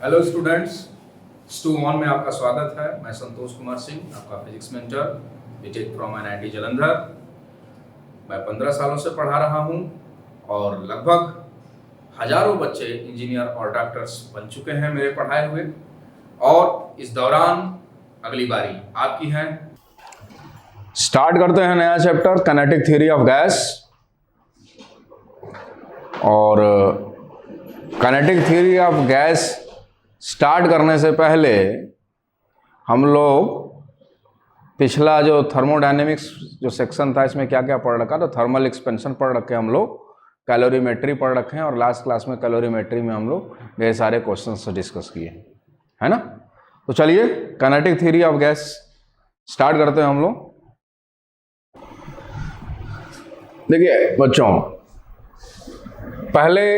Hello students, stew one में आपका स्वागत है। मैं संतोष कुमार सिंह, आपका physics mentor, BTech from NIT Jalandhar. मैं 15 सालों से पढ़ा रहा हूं और लगभग हजारों बच्चे इंजीनियर और डॉक्टर्स बन चुके हैं मेरे पढ़ाए हुए। और इस दौरान अगली बारी आपकी है। स्टार्ट करते हैं नया chapter, kinetic theory of gas. और kinetic theory of gas start करने से पहले हम लोग पिछला जो थर्मोडायनेमिक्स जो सेक्शन था इसमें क्या क्या पढ़ रखा, तो थर्मल एक्सपेंशन पढ़ रखे हम लोग, कैलोरीमेट्री पढ़ रखे हैं, और लास्ट क्लास में कैलोरीमेट्री में हम लोग ढेर सारे क्वेश्चंस डिस्कस किए, है ना। तो चलिए kinetic theory of gas start करते हैं हम लोग। देखिए बच्चों, पहले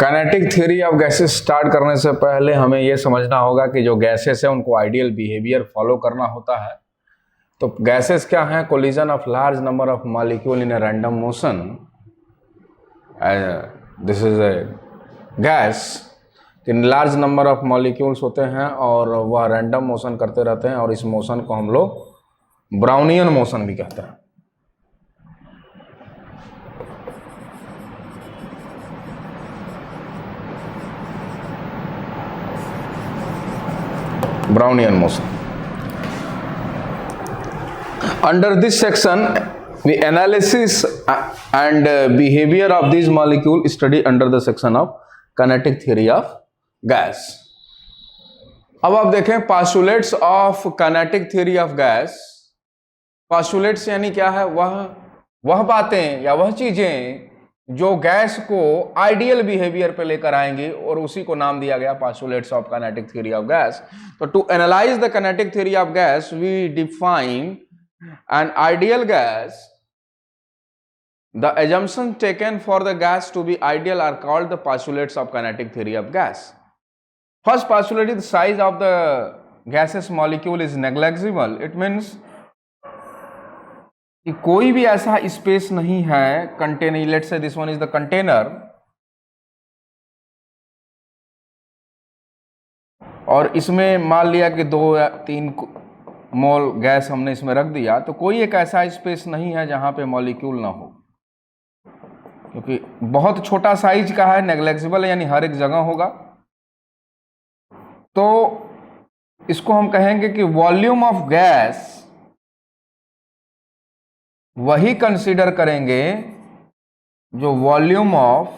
kinetic theory of gases start करने से पहले हमें यह समझना होगा कि जो गैसेस है उनको आइडियल बिहेवियर फॉलो करना होता है। तो गैसेस क्या हैं? Collision of large number of molecule in a random motion. This is a gas. In large number of molecules होते हैं और वह रैंडम मोशन करते रहते हैं, और इस मोशन को हम लोग ब्राउनियन मोशन भी कहते हैं। Brownian motion. Under this section, the analysis and behavior of these molecules study under the section of kinetic theory of gas. अब आप देखें postulates of kinetic theory of gas. Postulates यानी क्या है? वह बातें या वह चीजें जो गैस को आइडियल बिहेवियर पे लेकर आएंगे, और उसी को नाम दिया गया postulates of kinetic theory of gas. तो to analyze the kinetic theory of gas, we define an ideal gas. The assumptions taken for the gas to be ideal are called the postulates of kinetic theory of gas. First postulate is the size of the gaseous molecule is negligible. It means कि कोई भी ऐसा space नहीं है container, let's say this one is the container, और इसमें मान लिया कि 2 या 3 मोल गैस हमने इसमें रख दिया, तो कोई एक ऐसा स्पेस नहीं है जहां पे मॉलिक्यूल ना हो, क्योंकि बहुत छोटा साइज का है, नेग्लेक्सिबल यानी हर एक जगह होगा। तो इसको हम कहेंगे कि वॉल्यूम ऑफ गैस वही कंसीडर करेंगे जो volume of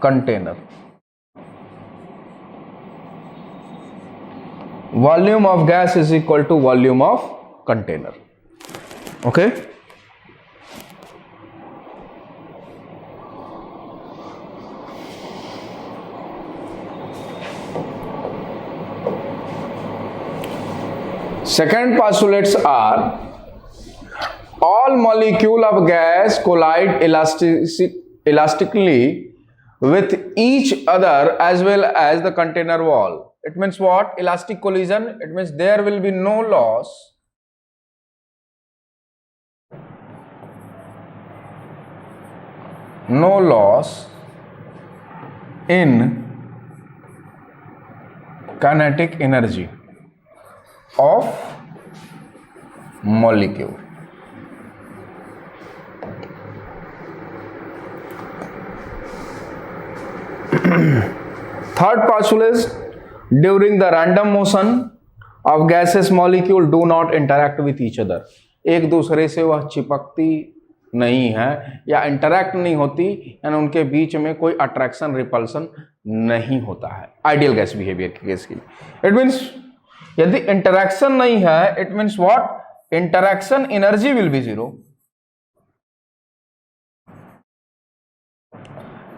container. Volume of gas is equal to volume of container. Okay, second postulates are all molecule of gas collide elastically with each other as well as the container wall. It means what? Elastic collision. It means there will be no loss in kinetic energy of molecule. Third postulate is during the random motion of gaseous molecule do not interact with each other. एक दूसरे से वह चिपकती नहीं है या interact नहीं होती, यानी उनके बीच में कोई अट्रैक्शन रिपल्सन नहीं होता है आइडियल गैस बिहेवियर के केस के लिए। इट मीन्स यदि इंटरैक्शन नहीं है, it means what? Interaction energy will be 0।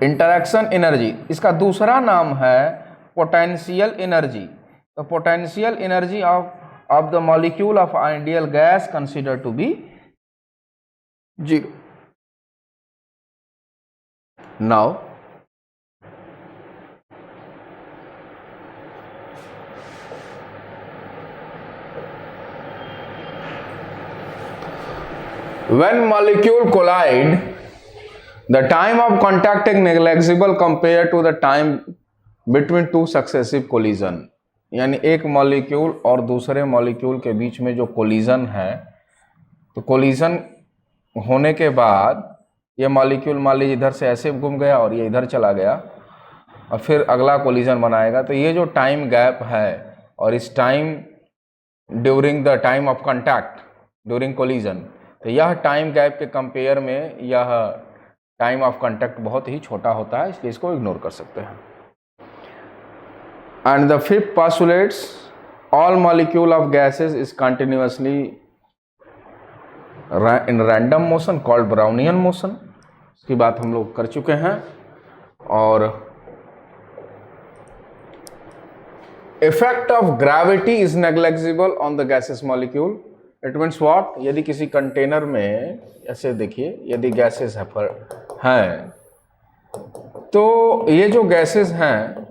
Interaction energy, इसका दूसरा नाम है पोटेंशियल एनर्जी। तो potential energy of the molecule of ideal gas consider to be 0। Now when molecule collide the time of contact is negligible compare to the time between two successive collision, यानी एक molecule और दूसरे molecule के बीच में जो collision है, तो collision होने के बाद ये मॉलिक्यूल मान लीजिए इधर से ऐसे घूम गया और ये इधर चला गया और फिर अगला कोलिजन बनाएगा, तो ये जो टाइम गैप है और इस time during the time of contact during collision, तो यह टाइम गैप के कंपेयर में यह टाइम ऑफ कॉन्टैक्ट बहुत ही छोटा होता है, इसलिए इसको इग्नोर कर सकते हैं। And the fifth postulates all molecule of gases is continuously in random motion called Brownian motion, इसकी बात हम लोग कर चुके हैं। और effect of gravity is negligible on the gases molecule, it means what, यदि किसी कंटेनर में ऐसे देखिए यदि गैसेस हैं तो ये जो गैसेस हैं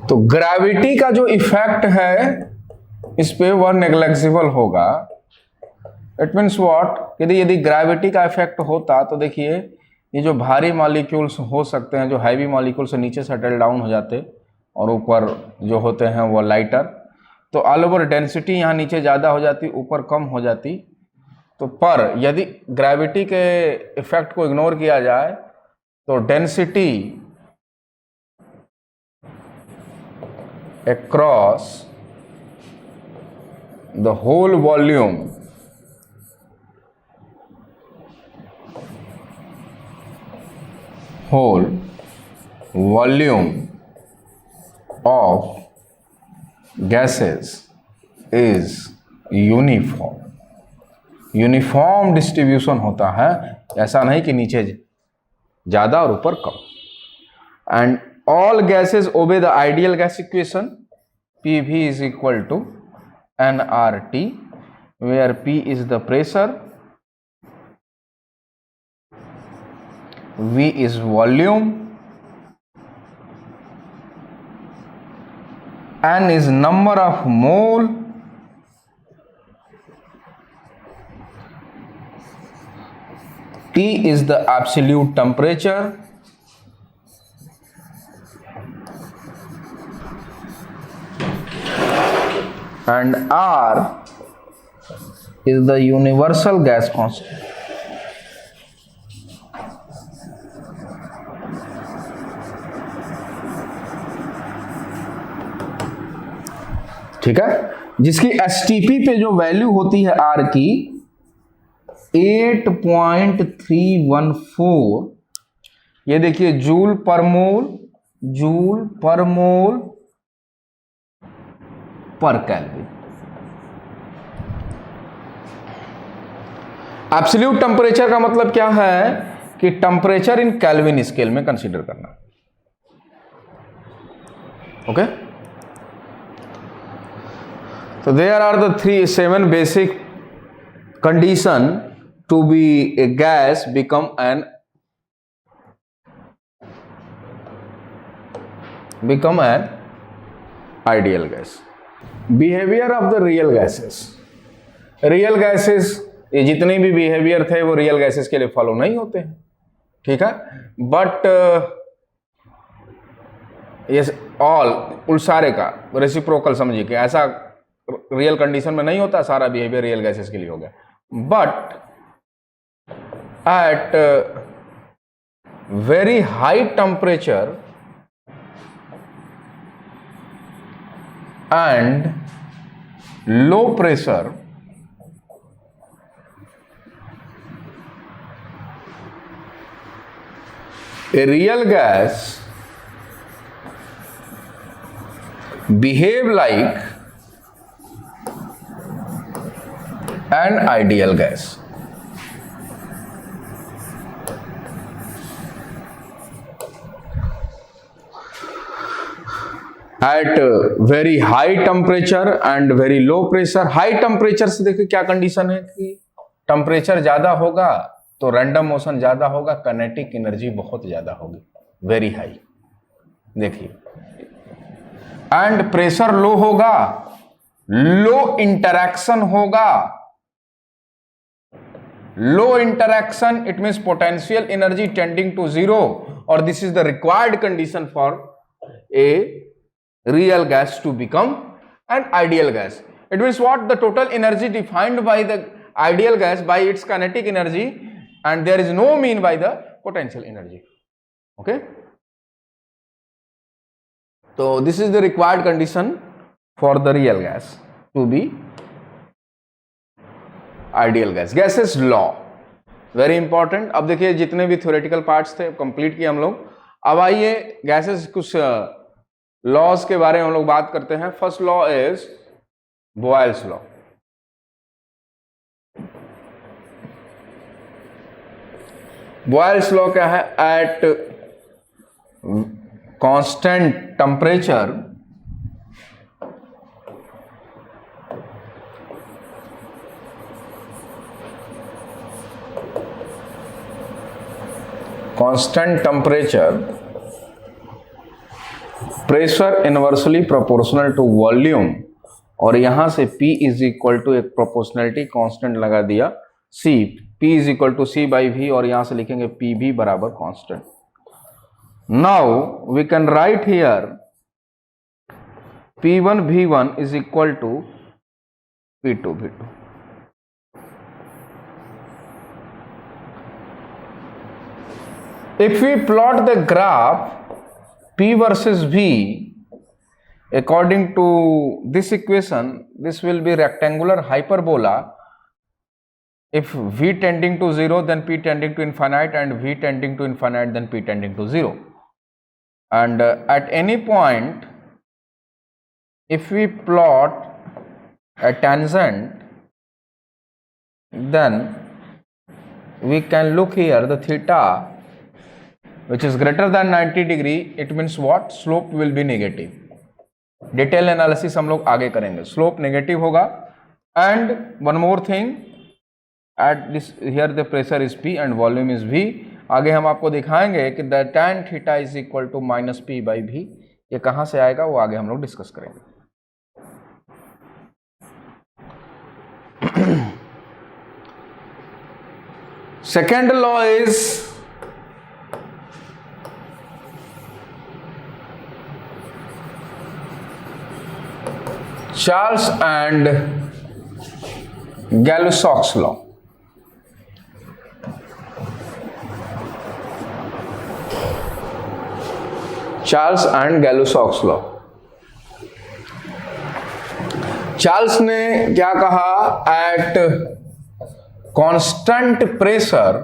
तो ग्रेविटी का जो इफेक्ट है इस पे वह नेग्लेक्सिबल होगा। इट मीन्स व्हाट, यदि ग्रेविटी का इफेक्ट होता तो देखिए ये जो भारी मॉलिक्यूल्स हो सकते हैं, जो हैवी मॉलिक्यूल से नीचे सेटल डाउन हो जाते और ऊपर जो होते हैं वो लाइटर, तो ऑल ओवर डेंसिटी यहाँ नीचे ज़्यादा हो जाती, ऊपर कम हो जाती। तो पर यदि ग्रेविटी के इफेक्ट को इग्नोर किया जाए तो density across the whole volume of gases is uniform distribution होता है, ऐसा नहीं कि नीचे ज़्यादा और ऊपर कम। And all gases obey the ideal gas equation, PV is equal to nRT, where P is the pressure, V is volume, N is number of mole, T is the absolute temperature, and R is the universal gas constant. ठीक है, जिसकी STP पे जो value होती है R की 8.314, ये देखिए जूल पर मोल पर केल्विन। एब्सोल्यूट टेम्परेचर का मतलब क्या है कि टेम्परेचर इन केल्विन स्केल में कंसीडर करना। ओके, तो there are the 7 basic condition to be a gas become an ideal gas. Behaviour of the real gases, ये जितने भी बिहेवियर थे वो रियल गैसेस के लिए फॉलो नहीं होते हैं, ठीक है, बट ये ऑल सारे का रेसिप्रोकल समझिए कि ऐसा रियल कंडीशन में नहीं होता, सारा बिहेवियर रियल गैसेस के लिए हो गया। But at very high temperature and low pressure, a real gas behave like an ideal gas. At very high temperature and very low pressure, high temperature से देखिए क्या कंडीशन है कि टेम्परेचर ज्यादा होगा तो रैंडम मोशन ज्यादा होगा, काइनेटिक एनर्जी बहुत ज्यादा होगी, वेरी हाई। देखिए, एंड प्रेशर लो होगा, लो इंटरैक्शन होगा। Low interaction it means potential energy tending to zero, और this is the required condition for a real gas to become an ideal gas. It means what? The total energy defined by the ideal gas by its kinetic energy, and there is no mean by the potential energy. Okay? So this is the required condition for the real gas to be ideal gas. Gases law very important. अब देखिए जितने भी theoretical parts थे complete किए हम लोग। अब आइए गैसेस कुछ लॉज के बारे में हम लोग बात करते हैं। First law is Boyle's law. Boyle's law क्या है? At constant temperature, pressure inversely proportional to volume, और यहां से P इज इक्वल टू एक प्रोपोर्शनलिटी कांस्टेंट लगा दिया C, P is equal to C by V, और यहां से लिखेंगे PV बराबर constant. Now we can write here P1 V1 is equal to P2 V2। If we plot the graph P versus V according to this equation, this will be rectangular hyperbola. If V tending to 0, then P tending to infinite, and V tending to infinite, then P tending to 0. And at any point, if we plot a tangent, then we can look here the theta which is greater than 90 degree. It means what? Slope will be negative. Detail analysis हम लोग आगे करेंगे। Slope negative होगा, and one more thing, at this here the pressure is P and volume is V। आगे हम आपको दिखाएंगे कि the tan theta is equal to minus P by V। ये कहां से आएगा वो आगे हम लोग डिस्कस करेंगे। Second law is Charles and Gay-Lussac's law. Charles and Gay-Lussac's law. Charles ने क्या कहा? एट कांस्टेंट प्रेशर,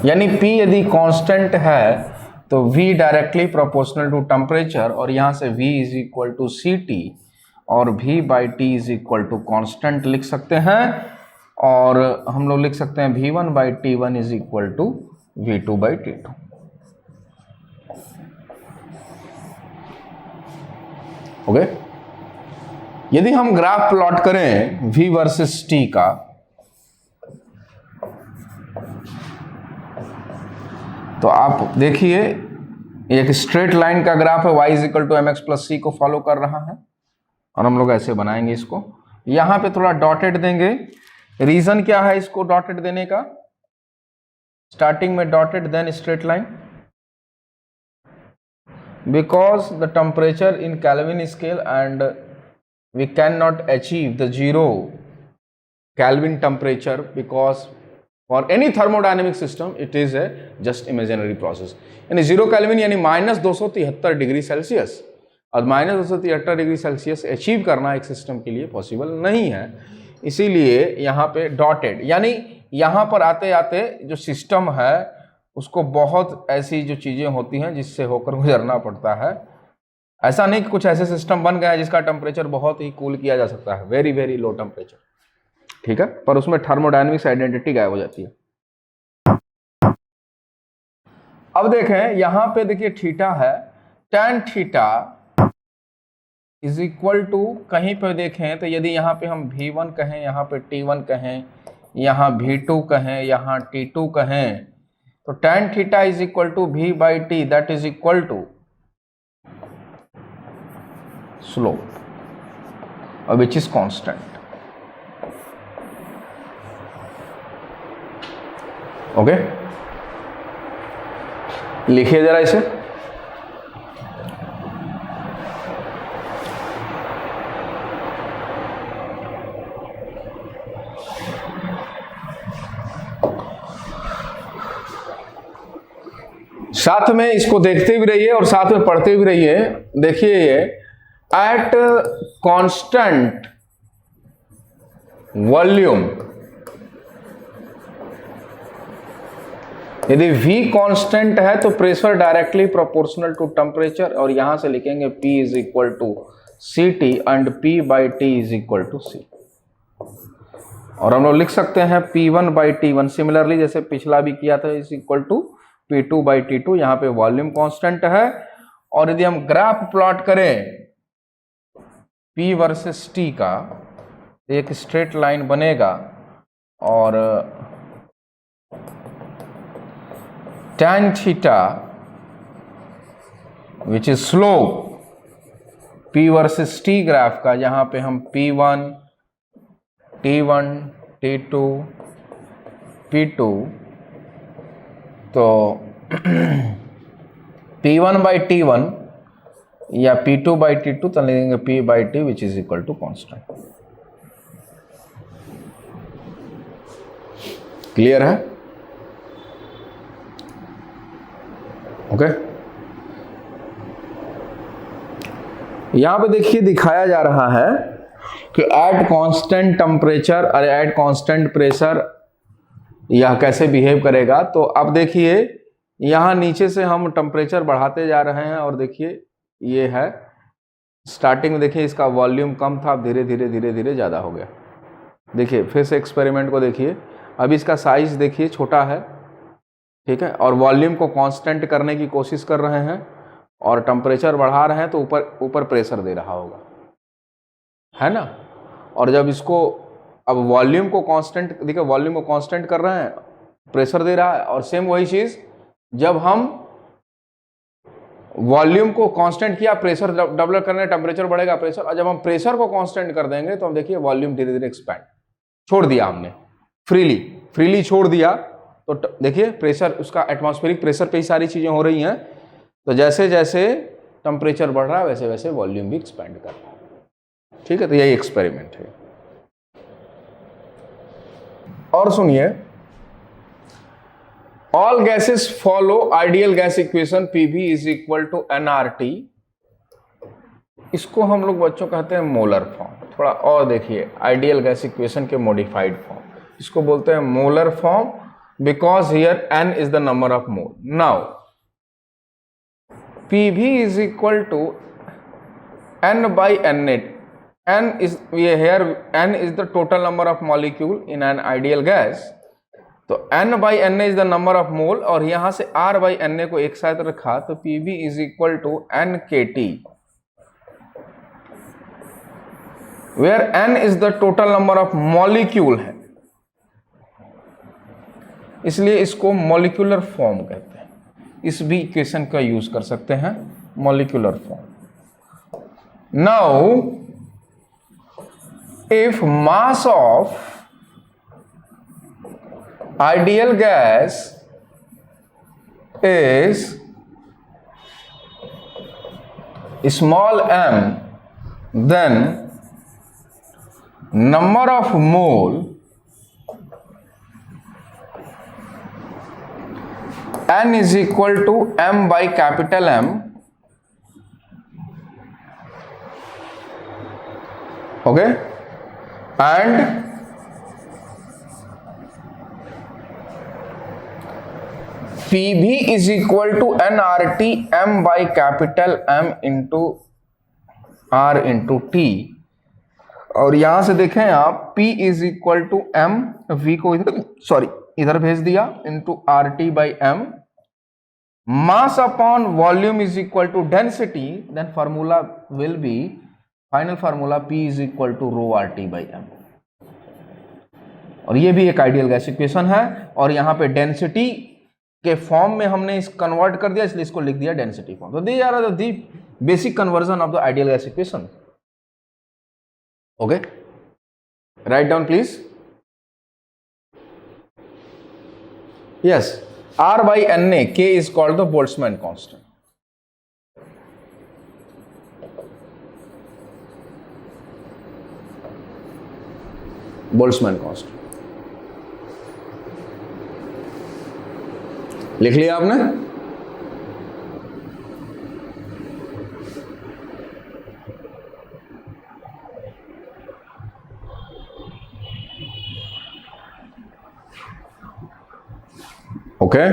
यानी P यदि कांस्टेंट है तो V directly proportional to temperature, और यहां से V is equal to CT, और V by T is equal to constant लिख सकते हैं, और हम लोग लिख सकते हैं V1 by T1 is equal to V2 by T2। Okay, यदि हम ग्राफ प्लॉट करें V वर्सेस T का, तो आप देखिए एक स्ट्रेट लाइन का ग्राफ है, y is equal to mx plus c को फॉलो कर रहा है, और हम लोग ऐसे बनाएंगे इसको। यहां पे थोड़ा डॉटेड देंगे। रीजन क्या है इसको डॉटेड देने का? स्टार्टिंग में dotted then straight line, because the temperature in kelvin scale and we cannot achieve the 0 kelvin temperature, because For any thermodynamic system, it is a just imaginary process. यानी 0 kelvin यानी -273 degree Celsius, और -273 degree Celsius achieve करना एक system के लिए possible नहीं है। इसीलिए यहाँ पे डॉटेड, यानी यहाँ पर आते आते जो सिस्टम है उसको बहुत ऐसी जो चीज़ें होती हैं जिससे होकर गुजरना पड़ता है। ऐसा नहीं कि कुछ ऐसे सिस्टम बन गया है जिसका टेम्परेचर बहुत ही कूल किया जा सकता है, वेरी वेरी लो टेम्परेचर, ठीक है, पर उसमें थर्मोडायनेमिक्स आइडेंटिटी गायब हो जाती है। अब देखें यहां पे, देखिए थीटा है, tan theta is equal to, कहीं पर देखें तो यदि यहाँ पे हम V1 कहें, यहाँ पे T1 कहें, यहाँ V2 कहें, यहाँ T2 कहें, तो tan theta is equal to V by T, that is equal to slope, और विच इज कांस्टेंट। ओके, लिखिए जरा इसे। साथ में इसको देखते भी रहिए और साथ में पढ़ते भी रहिए। देखिए ये एट कांस्टेंट वॉल्यूम, यदि V कांस्टेंट है तो pressure directly proportional to temperature, और यहां से लिखेंगे P is equal to CT and P by T is equal to C। और हम लोग लिख सकते हैं P1 बाई T1 सिमिलरली जैसे पिछला भी किया था, is equal to P2 by T2। यहाँ पे वॉल्यूम कांस्टेंट है, और यदि हम ग्राफ प्लॉट करें P वर्सेस T का, एक स्ट्रेट लाइन बनेगा, और tan theta which is slope P versus T graph का, जहां पे हम P1, T1, T2, P2, तो P1 बाई T1 या P2 बाई T2, तो लिखेंगे P by T which is equal to constant. Clear है? ओके, यहां पे देखिए दिखाया जा रहा है कि एट कांस्टेंट टेम्परेचर और एट कांस्टेंट प्रेशर यह कैसे बिहेव करेगा। तो अब देखिए यहां नीचे से हम टेम्परेचर बढ़ाते जा रहे हैं, और देखिए ये है स्टार्टिंग में, देखिए इसका वॉल्यूम कम था, अब धीरे धीरे धीरे धीरे ज़्यादा हो गया। देखिए फिर से एक्सपेरिमेंट को देखिए, अब इसका साइज देखिए छोटा है, ठीक है, और वॉल्यूम को कांस्टेंट करने की कोशिश कर रहे हैं, और टेम्परेचर बढ़ा रहे हैं तो ऊपर ऊपर प्रेशर दे रहा होगा, है ना। और जब इसको अब वॉल्यूम को कांस्टेंट, देखिए वॉल्यूम को कांस्टेंट कर रहे हैं, प्रेशर दे रहा है, और सेम वही चीज जब हम वॉल्यूम को कांस्टेंट किया, प्रेशर डबल करने, टेम्परेचर बढ़ेगा, प्रेशर, और जब हम प्रेशर को कांस्टेंट कर देंगे तो हम देखिए वॉल्यूम धीरे धीरे एक्सपैंड, छोड़ दिया हमने, फ्रीली छोड़ दिया, तो देखिए प्रेशर, उसका एटमॉस्फेरिक प्रेशर पे ही सारी चीजें हो रही हैं। तो जैसे जैसे टेम्परेचर बढ़ रहा है वैसे वैसे वॉल्यूम भी एक्सपैंड कर रहा है, ठीक है। तो यही एक्सपेरिमेंट है। और सुनिए, all gases follow ideal gas equation PV is equal to nRT। इसको हम लोग बच्चों कहते हैं मोलर फॉर्म। थोड़ा और देखिए, आइडियल गैस इक्वेशन के मॉडिफाइड फॉर्म, इसको बोलते हैं molar form, because here n is the number of mole. Now PV is equal to n by Na. N is here, n is the total number of molecule in an ideal gas. तो n by Na is the number of mole, और यहां से R by Na को एक साथ रखा तो PV is equal to NKT, where n is the total number of molecule है, इसलिए इसको मॉलिक्यूलर फॉर्म कहते हैं। इस भी इक्वेशन का यूज कर सकते हैं, molecular form. Now if mass of ideal gas is small m, then number of mole n is equal to m by capital M, okay, and PV is equal to nRT m by capital M into R into T। और यहां से देखें आप, P is equal to M, V को इधर भेज दिया, into RT by M, mass upon volume is equal to density, then formula will be final formula P is equal to rho R T by M, और ये भी एक ideal gas equation है, और यहाँ पे डेंसिटी के फॉर्म में हमने इस कन्वर्ट कर दिया, इसलिए इसको लिख दिया डेंसिटी फॉर्म। तो these are the basic conversion of the ideal gas equation. Okay, write down please. Yes, R by Na, K is called the Boltzmann constant. Boltzmann constant लिख लिया आपने? ओके,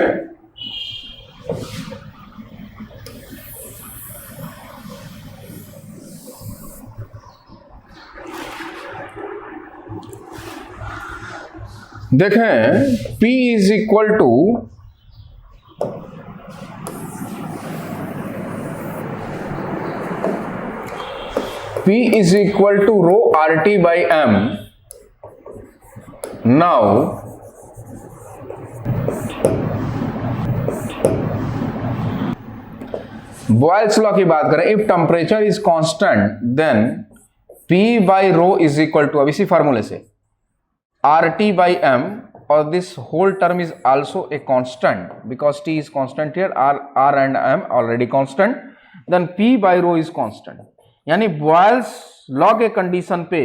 देखें P is equal to rho R T by M. Now Boyle's law की बात करें, if temperature is constant then P by rho is equal to, अब इसी फार्मूले से आर टी बाई एम, और this whole term is also a constant because T is constant here, R and M already constant, then P by rho is constant. यानी Boyle's law के condition पे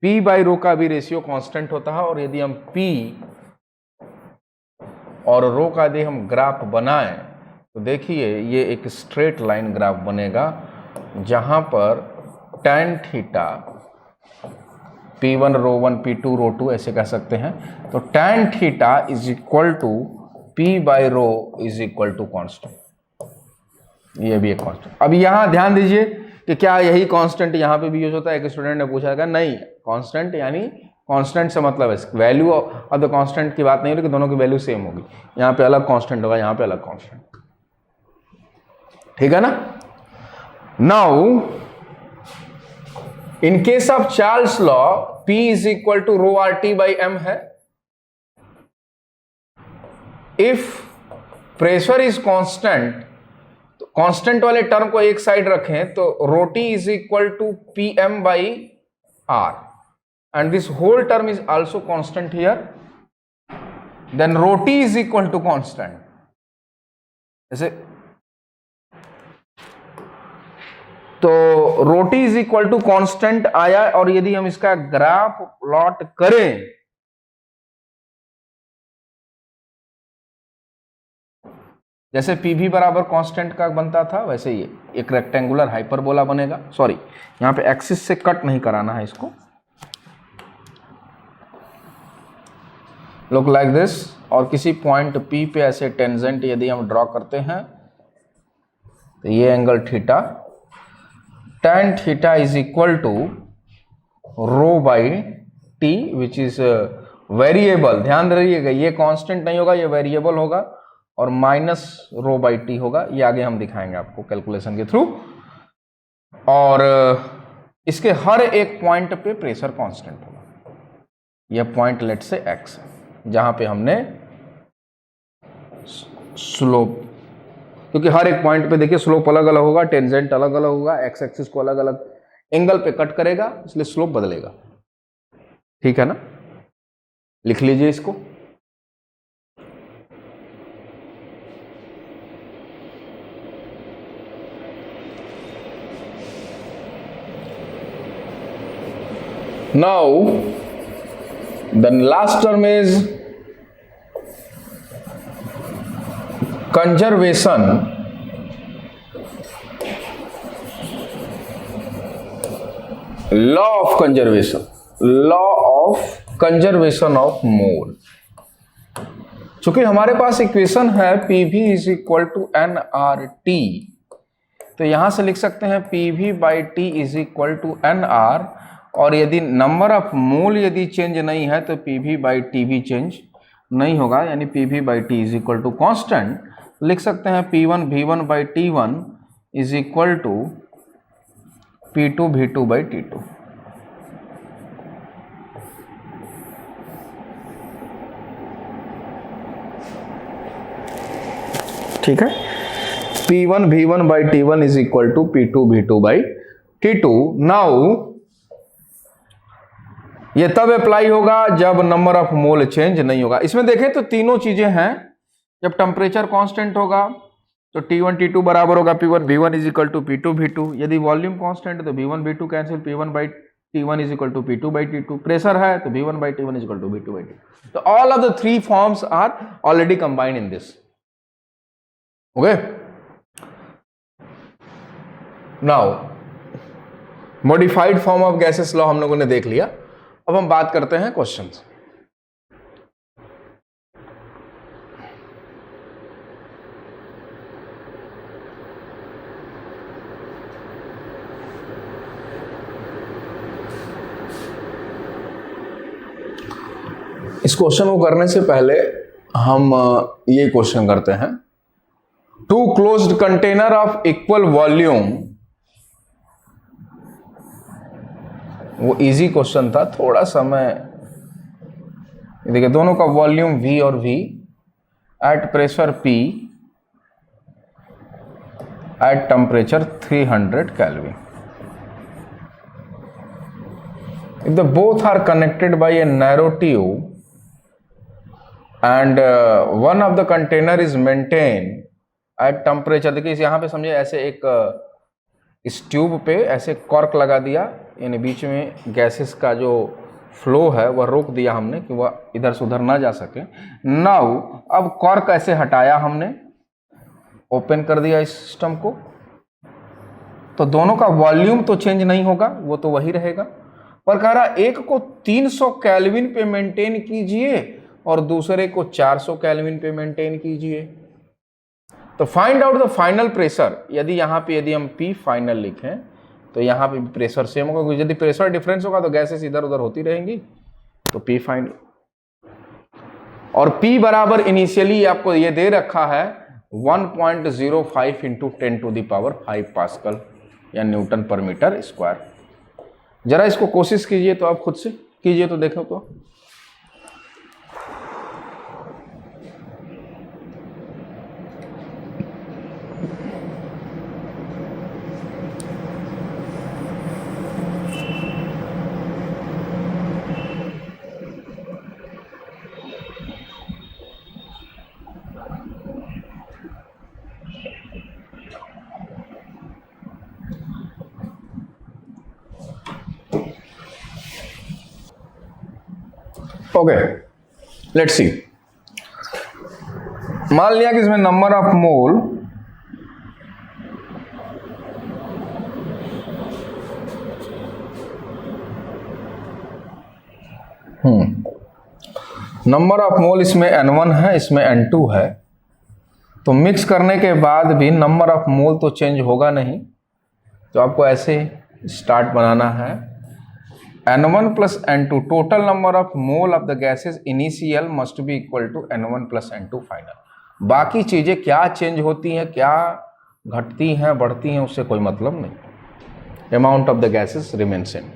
P by रो का भी ratio constant होता है, और यदि हम P और रो का यदि हम ग्राफ बनाएं तो देखिए ये एक स्ट्रेट लाइन ग्राफ बनेगा, जहां पर tan थीटा P1 रो 1 P2 रो 2 ऐसे कह सकते हैं, तो tan theta is equal to P by rho is equal to constant, ये भी एक कांस्टेंट। अब यहां ध्यान दीजिए कि क्या यही कांस्टेंट यहां पे भी यूज होता है? एक स्टूडेंट ने पूछा था, नहीं, कांस्टेंट यानी कांस्टेंट से मतलब है वैल्यू ऑफ द कांस्टेंट की बात नहीं हो रही कि दोनों की वैल्यू सेम होगी, यहाँ पे अलग कांस्टेंट होगा, यहाँ पे अलग कांस्टेंट, ठीक है ना। Now in case of Charles law P is equal to rho R T by M है। इफ प्रेशर इज कांस्टेंट, तो कांस्टेंट वाले टर्म को एक साइड रखें तो rho T is equal to P M by R, and this whole term is also constant here, then rho T is equal to constant. जैसे तो rho T is equal to constant आया, और यदि हम इसका graph plot करें जैसे P भी बराबर कांस्टेंट का बनता था, वैसे ये एक रेक्टेंगुलर हाइपरबोला बनेगा। सॉरी, यहां पे एक्सिस से कट नहीं कराना है इसको, लुक लाइक दिस, और किसी पॉइंट P पे ऐसे टेंजेंट यदि हम ड्रॉ करते हैं तो ये angle theta, tan theta is equal to rho by T which is variable. ध्यान रखिएगा ये कांस्टेंट नहीं होगा, ये वेरिएबल होगा, और माइनस रो बाई टी होगा, ये आगे हम दिखाएंगे आपको कैलकुलेशन के थ्रू। और इसके हर एक पॉइंट पे प्रेशर कांस्टेंट होगा। यह पॉइंट लेट से x है, जहां पे हमने स्लोप, क्योंकि हर एक पॉइंट पे देखिए स्लोप अलग अलग होगा, टेंजेंट अलग अलग होगा, एक्स एक्सिस को अलग अलग एंगल पे कट करेगा, इसलिए स्लोप बदलेगा, ठीक है ना। लिख लीजिए इसको। Now the last term is conservation law of conservation of mole। चूंकि हमारे पास इक्वेशन है PV is equal to nRT, तो यहां से लिख सकते हैं PV by T is equal to nR, और यदि नंबर ऑफ मोल यदि चेंज नहीं है तो PV बाई टी भी चेंज नहीं होगा, यानी PV by T is equal to constant. लिख सकते हैं P1 V1 by T1 is equal to P2 V2 by T2। ठीक है, P1 V1 by T1 is equal to P2 V2 by T2। Now ये तब अप्लाई होगा जब number of mole change नहीं होगा। इसमें देखें तो तीनों चीजें हैं। जब टेम्परेचर कांस्टेंट होगा तो T1 T2 बराबर होगा P1 V1 is equal to P2 V2। यदि वॉल्यूम कांस्टेंट है तो V1 V2 cancel, P1 by T1 is equal to P2 by T2। Pressure है तो V1 by T1 is equal to V2 by T2। तो all of the three forms are already combined in this. Okay, now modified form of gases law हम लोगों ने देख लिया। अब हम बात करते हैं क्वेश्चंस। इस क्वेश्चन को करने से पहले हम ये क्वेश्चन करते हैं। Two closed container of equal volume, वो इजी क्वेश्चन था, थोड़ा समय देखिए, दोनों का वॉल्यूम V और V at pressure P at temperature 300 kelvin. If the both are connected by a narrow tube and one of the container is maintained at temperature, देखिए यहाँ पे समझिए ऐसे एक इस ट्यूब पे ऐसे कॉर्क लगा दिया, यानी बीच में गैसेस का जो फ्लो है वह रोक दिया हमने कि वह इधर से उधर ना जा सके। नाउ अब कॉर्क ऐसे हटाया हमने, ओपन कर दिया इस सिस्टम को, तो दोनों का वॉल्यूम तो चेंज नहीं होगा, वो तो वही रहेगा। पर कह रहा एक को 300 केल्विन पे मेंटेन कीजिए और दूसरे को 400 केल्विन पे मेंटेन कीजिए। तो find out the final pressure. यदि यहाँ पे यदि हम P फाइनल लिखें तो यहाँ पे प्रेशर सेम होगा, क्योंकि यदि प्रेशर डिफरेंस होगा तो गैसेस इधर उधर होती रहेंगी। तो P फाइनल और P बराबर इनिशियली आपको ये दे रखा है 1.05 इंटू 10⁵ पास्कल या न्यूटन पर मीटर स्क्वायर। जरा इसको कोशिश कीजिए तो आप खुद से कीजिए तो देखो तो। Okay, let's see. मान लिया कि इसमें number of mole number of मोल इसमें N1 है, इसमें N2 है। तो मिक्स करने के बाद भी नंबर ऑफ मोल तो चेंज होगा नहीं, तो आपको ऐसे स्टार्ट बनाना है। N1 plus N2 total number of mole of the gases initial must be equal to N1 plus N2 final. बाकी चीजें क्या चेंज होती हैं, क्या घटती हैं, बढ़ती हैं, उससे कोई मतलब नहीं। Amount of the gases remain same.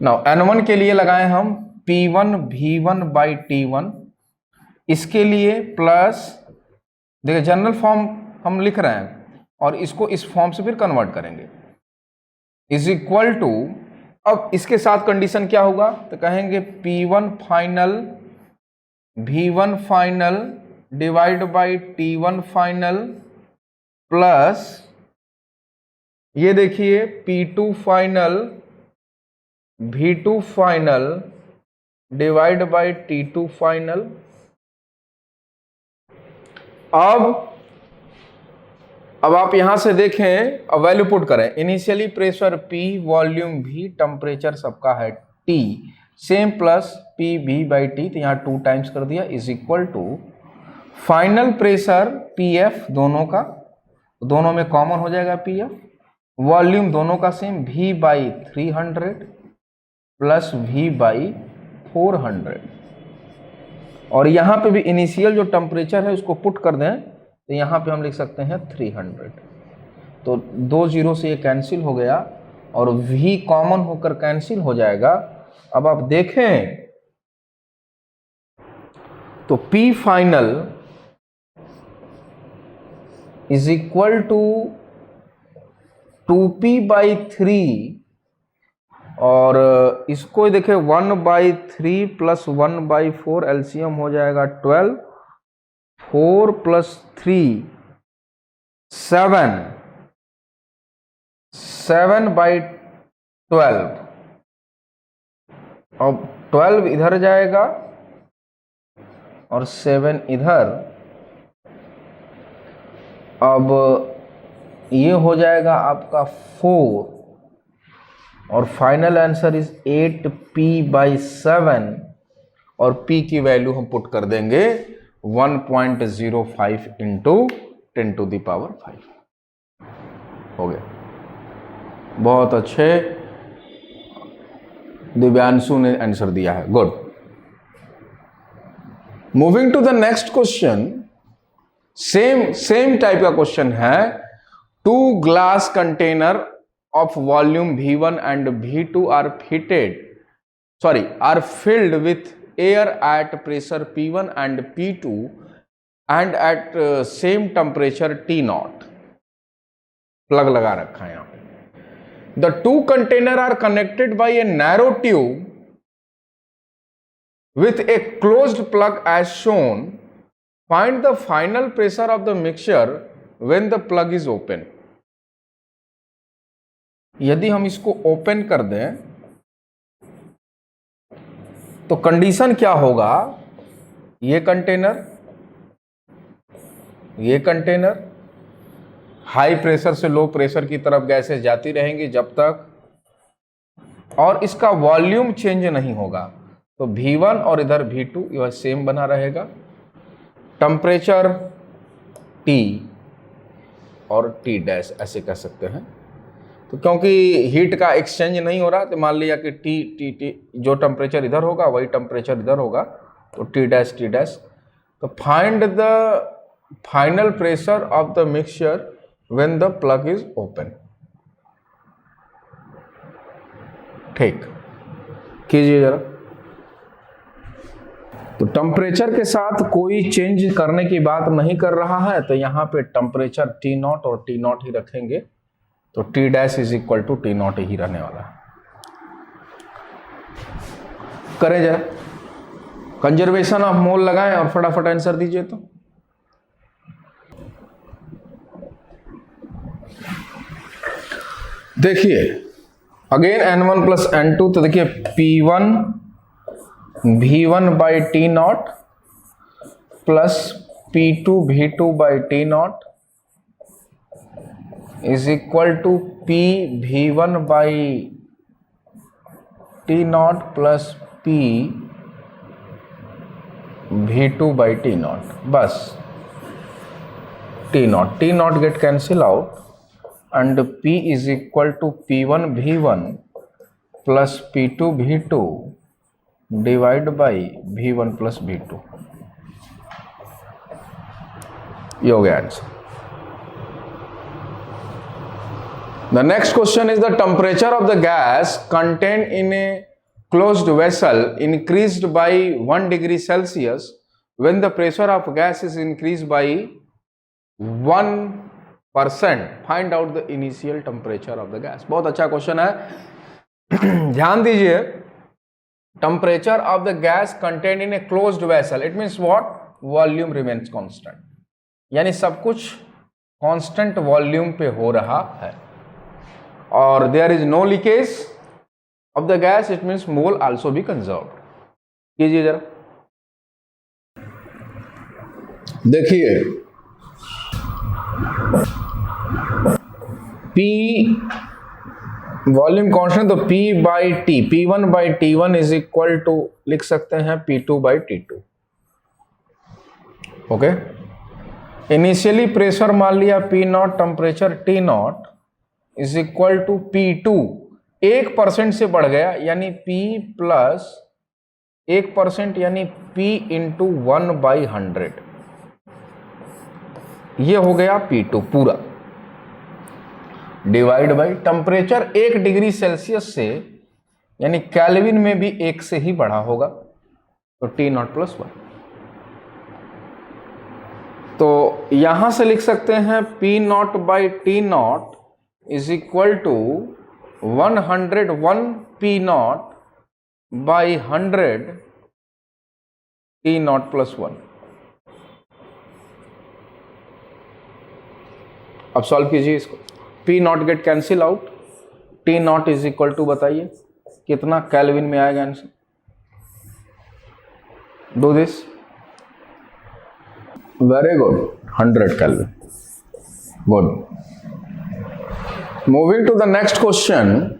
Now N1 के लिए लगाए हम P1 V1 by T1। इसके लिए प्लस, देखिए जनरल फॉर्म हम लिख रहे हैं और इसको इस फॉर्म से फिर कन्वर्ट करेंगे, इज इक्वल टू, अब इसके साथ कंडीशन क्या होगा तो कहेंगे P1 final V1 final divide by T1 final plus ये देखिए P2 final V2 final divide by T2 final. अब आप यहां से देखें, अब वैल्यू पुट करें। Initially pressure P, volume V, temperature सबका है T, same plus PV by T, तो यहाँ 2 टाइम्स कर दिया, is equal to final pressure PF दोनों का, दोनों में कॉमन हो जाएगा PF, वॉल्यूम दोनों का same V by 300 plus V by 400। और यहाँ पे भी इनिशियल जो टेम्परेचर है उसको पुट कर दें तो यहाँ पे हम लिख सकते हैं 300। तो 2 जीरो से ये कैंसिल हो गया और V कॉमन होकर कैंसिल हो जाएगा। अब आप देखें तो P final is equal to 2p/3 और इसको देखें 1/3 प्लस 1/4 एलसीएम हो जाएगा 12, 4 + 3 7, 7/12। अब 12 इधर जाएगा और 7 इधर। अब ये हो जाएगा आपका 4 और फाइनल आंसर इज 8p/7 और p की वैल्यू हम पुट कर देंगे 1.05 इंटू 10⁵ हो गया। बहुत अच्छे, दिव्यांशु ने आंसर दिया है, good. Moving to the next question, same type का क्वेश्चन है। 2 glass container of volume V1 and V2 are filled with air at pressure P1 and P2 and at same temperature T0। Plug लगा रखा है यहां पे। The 2 containers are connected by a narrow tube with a closed plug as shown। Find the final pressure of the mixture when the plug is open। यदि हम इसको open कर दें तो कंडीशन क्या होगा, ये कंटेनर हाई प्रेशर से लो प्रेशर की तरफ गैसें जाती रहेंगी जब तक, और इसका वॉल्यूम चेंज नहीं होगा। तो V1 और इधर V2 यह सेम बना रहेगा। टेम्परेचर T और T डैश ऐसे कह सकते हैं। तो क्योंकि हीट का एक्सचेंज नहीं हो रहा, तो मान लिया कि T जो टेम्परेचर इधर होगा वही टेम्परेचर इधर होगा, तो T डैश। तो find the final pressure of the mixture when the plug is open. ठीक, कीजिए जरा। तो टेम्परेचर के साथ कोई चेंज करने की बात नहीं कर रहा है, तो यहां पे टेम्परेचर T0 और T0 ही रखेंगे। तो T dash is equal to T0 ही रहने वाला है। करें जरा, कंजर्वेशन ऑफ मोल लगाएं और फटाफट आंसर दीजिए। तो देखिए अगेन N1 + N2, तो देखिए P1 V1/T0 plus P2 V2/T0 is equal to P V1/T0 plus P V2/T0। बस T0 get cancel out and P is equal to P1 V1 plus P2 V2 divided by V1 plus V2। ये हो गया answer. The next question is the temperature of the gas contained in a closed vessel increased by 1 degree Celsius when the pressure of gas is increased by 1%। Find out the initial temperature of the gas। बहुत अच्छा question है, ध्यान दीजिए। Temperature of the gas contained in a closed vessel, it means what? Volume remains constant, यानी सब कुछ constant volume पे हो रहा है और there is no leakage of the gas, it means mole also be conserved. कीजिए जरा, देखिए P वॉल्यूम कांस्टेंट, तो P/T, P1/T1 is equal to लिख सकते हैं P2/T2। ओके, इनिशियली प्रेशर मान लिया P0, temperature T0 is equal to P2। 1% से बढ़ गया यानी P प्लस 1% यानी P इंटू 1/100, ये हो गया P2 पूरा। Divide by temperature 1 degree Celsius से, यानी केल्विन में भी 1 से ही बढ़ा होगा, तो T नॉट प्लस 1। तो यहां से लिख सकते हैं P not by T not is equal to 101 P not by 100 T not plus 1। अब सॉल्व कीजिए इसको। P not get cancel out, T not is equal to बताइए कितना केल्विन में आएगा answer. Do this, very good, 100 kelvin, good. Moving to the next question,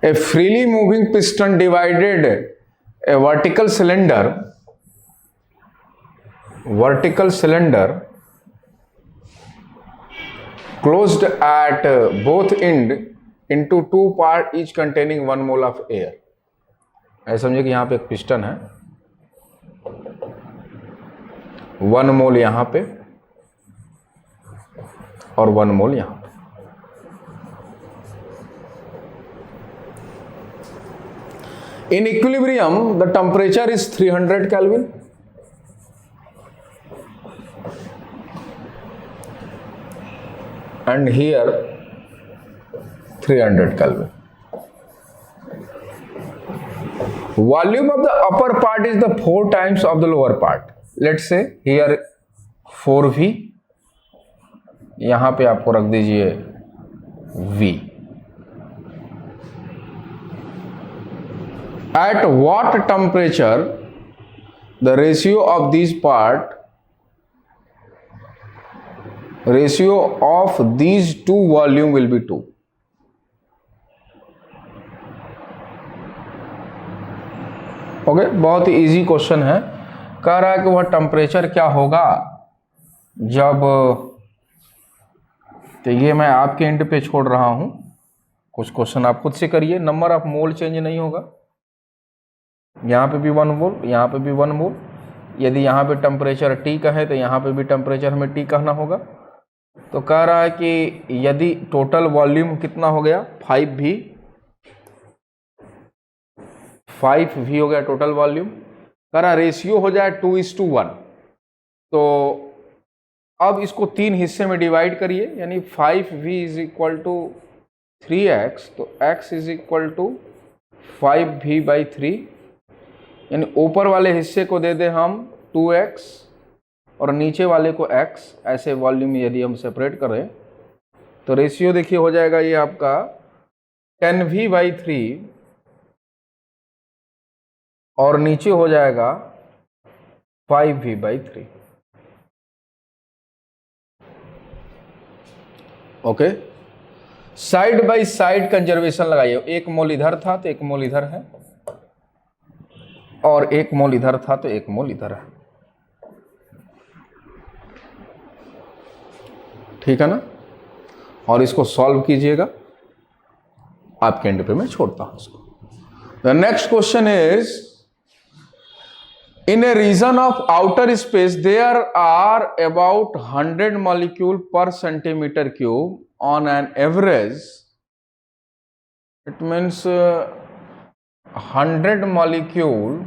a freely moving piston divided a vertical cylinder closed at both end into 2 parts each containing 1 mole of air। ऐसा समझिए कि यहां पे एक piston है, 1 मोल यहां पे और 1 मोल यहां पे। In equilibrium the temperature is 300 Kelvin and here 300 Kelvin. Volume of the upper part is the 4 times of the lower part. Let's say here 4V, यहां पे आपको रख दीजिए V। At what temperature the ratio of these two volume will be 2? Okay, बहुत ही easy question है। कह रहा है कि वह टेम्परेचर क्या होगा जब, तो ये मैं आपके एंड पे छोड़ रहा हूं, कुछ क्वेश्चन आप खुद से करिए। नंबर ऑफ मोल चेंज नहीं होगा, यहाँ पे भी 1 मोल, यहाँ पे भी 1 मोल। यदि यहाँ पे टेम्परेचर T का है तो यहाँ पे भी टेम्परेचर हमें T कहना होगा। तो कह रहा है कि यदि टोटल वॉल्यूम कितना हो गया 5V हो गया टोटल वॉल्यूम। कह रहा रेशियो हो जाए 2:1। तो अब इसको 3 हिस्से में डिवाइड करिए, यानी 5V is equal to 3x, तो x is equal to 5V by 3, यानी ऊपर वाले हिस्से को दे दें हम 2x और नीचे वाले को x। ऐसे वॉल्यूम यदि हम सेपरेट करें तो रेशियो देखिए हो जाएगा ये आपका 10V बाई 3 और नीचे हो जाएगा 5V by 3। Okay, side by side conservation लगाइए। 1 मोल इधर था तो 1 मोल इधर है, और 1 मोल इधर था तो 1 मोल इधर है। ठीक है ना? और इसको सॉल्व कीजिएगा, आपके एंड पे मैं छोड़ता हूं इसको। The next question is, in a region of outer space there are about 100 molecule per centimetre cube on an average. It means 100 molecule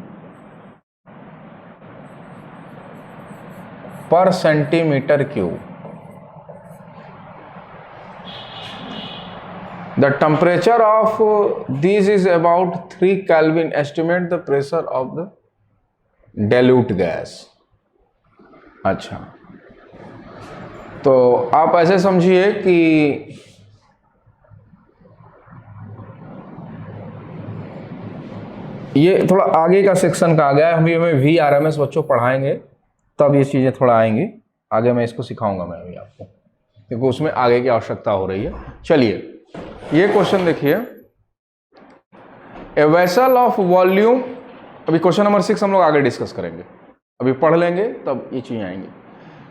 per centimeter cube. The temperature of these is about 3 Kelvin. Estimate the pressure of the dilute gas. अच्छा, तो आप ऐसे समझिए कि ये थोड़ा आगे का सेक्शन का आ गया है। हम हमें VRMS बच्चों पढ़ाएंगे तब ये चीज़ें थोड़ा आएंगी आगे, मैं इसको सिखाऊंगा मैं अभी आपको, क्योंकि उसमें आगे की आवश्यकता हो रही है। चलिए ये क्वेश्चन देखिए, ए वेसल ऑफ वॉल्यूम, अभी क्वेश्चन नंबर 6 हम लोग आगे डिस्कस करेंगे, अभी पढ़ लेंगे तब ये चीज़ें आएंगी।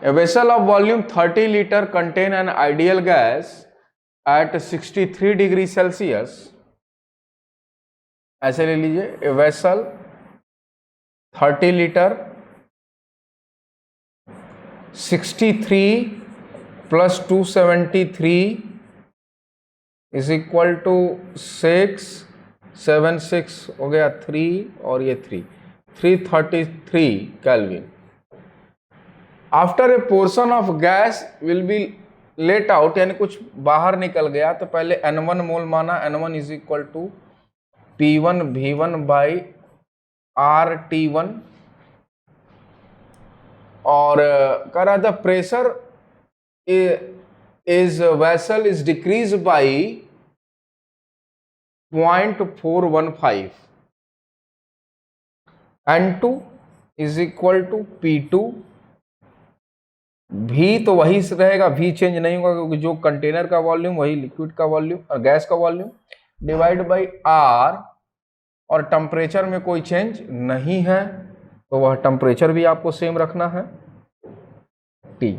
A vessel of volume 30 litre contain an ideal gas at 63 degree Celsius. ऐसे ले लीजिए, a vessel 30 litre 63 plus 273 is equal to 6, 7 6 हो गया 3 और ये 333 kelvin. After a portion of gas will be let out, यानी कुछ बाहर निकल गया, तो पहले N1 मोल माना, N1 is equal to P1 V1 by RT1, और कह रहा था pressure is vessel is decrease by 0.415, N2 is equal to P2, V तो वही रहेगा, V चेंज नहीं होगा क्योंकि जो कंटेनर का वॉल्यूम वही लिक्विड का वॉल्यूम और गैस का वॉल्यूम, डिवाइड बाई R, और टेम्परेचर में कोई चेंज नहीं है तो वह टेम्परेचर भी आपको सेम रखना है T।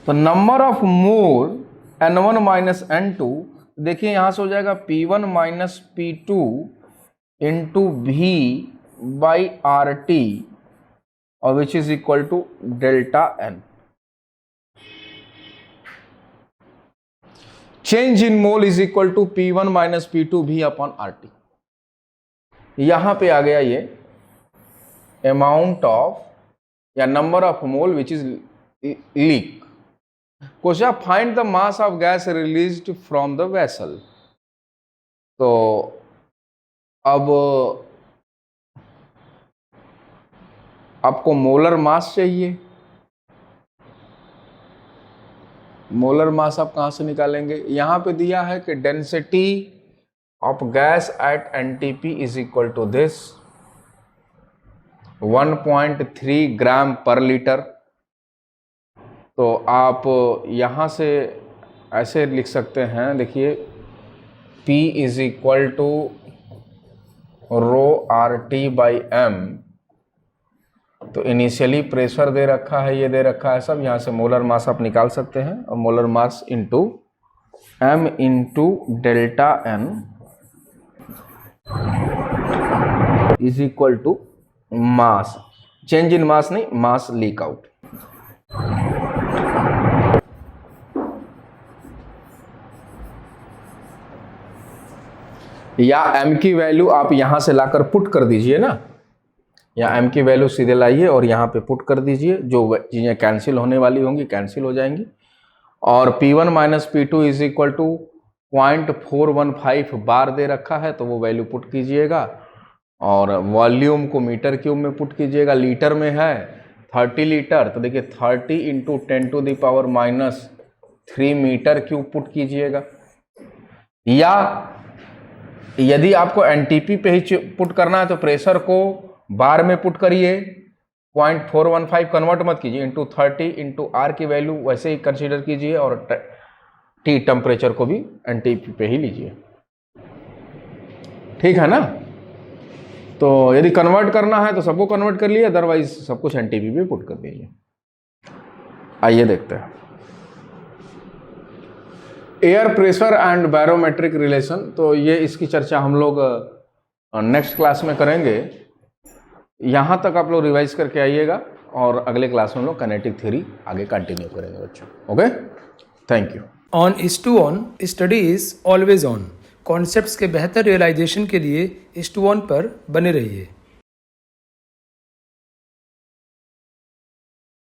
तो number of mole N1 minus N2, देखिए यहां से हो जाएगा P1 minus P2 into V by RT, और which is equal to delta N। Change in mole is equal to P1 minus P2 V upon RT। यहां पे आ गया ये अमाउंट ऑफ या number of mole which is leak. Question, find the mass of gas released from the vessel. तो अब आपको molar mass चाहिए। मोलर मास आप कहां से निकालेंगे? यहां पे दिया है कि density of gas at NTP is equal to this 1.3 gram पर लीटर। तो आप यहां से ऐसे लिख सकते हैं, देखिए P is equal to rho RT by M। तो इनिशियली प्रेशर दे रखा है, ये दे रखा है सब, यहाँ से मोलर मास आप निकाल सकते हैं, और molar mass into M into delta N is equal to mass, change in mass नहीं, मास लीक आउट। या M की वैल्यू आप यहां से लाकर पुट कर दीजिए ना, या M की वैल्यू सीधे लाइए और यहाँ पे पुट कर दीजिए, जो चीज़ें कैंसिल होने वाली होंगी कैंसिल हो जाएंगी। और P1 minus P2 is equal to 0.415 bar दे रखा है, तो वो वैल्यू पुट कीजिएगा, और वॉल्यूम को मीटर क्यूब में पुट कीजिएगा। लीटर में है 30 लीटर, तो देखिए 30 इंटू 10⁻³ मीटर क्यूब पुट कीजिएगा। या यदि आपको एनटीपी पे ही पुट करना है तो प्रेशर को बार में पुट करिए, 0.415 कन्वर्ट मत कीजिए, इंटू 30 इंटू R की वैल्यू वैसे ही कंसीडर कीजिए, और T टेम्परेचर को भी एनटीपी पे ही लीजिए, ठीक है ना। तो यदि कन्वर्ट करना है तो सबको कन्वर्ट कर लिए, अदरवाइज सब कुछ एनटीपी पे पुट कर दीजिए। आइए देखते हैं air pressure and barometric relation. तो ये इसकी चर्चा हम लोग नेक्स्ट क्लास में करेंगे। यहाँ तक आप लोग रिवाइज करके आइएगा, और अगले क्लास में हम लोग काइनेटिक थ्योरी आगे कंटिन्यू करेंगे बच्चों। Okay, thank you. On IS2ON study is always on. Concepts के बेहतर रियलाइजेशन के लिए IS2ON पर बने रहिए।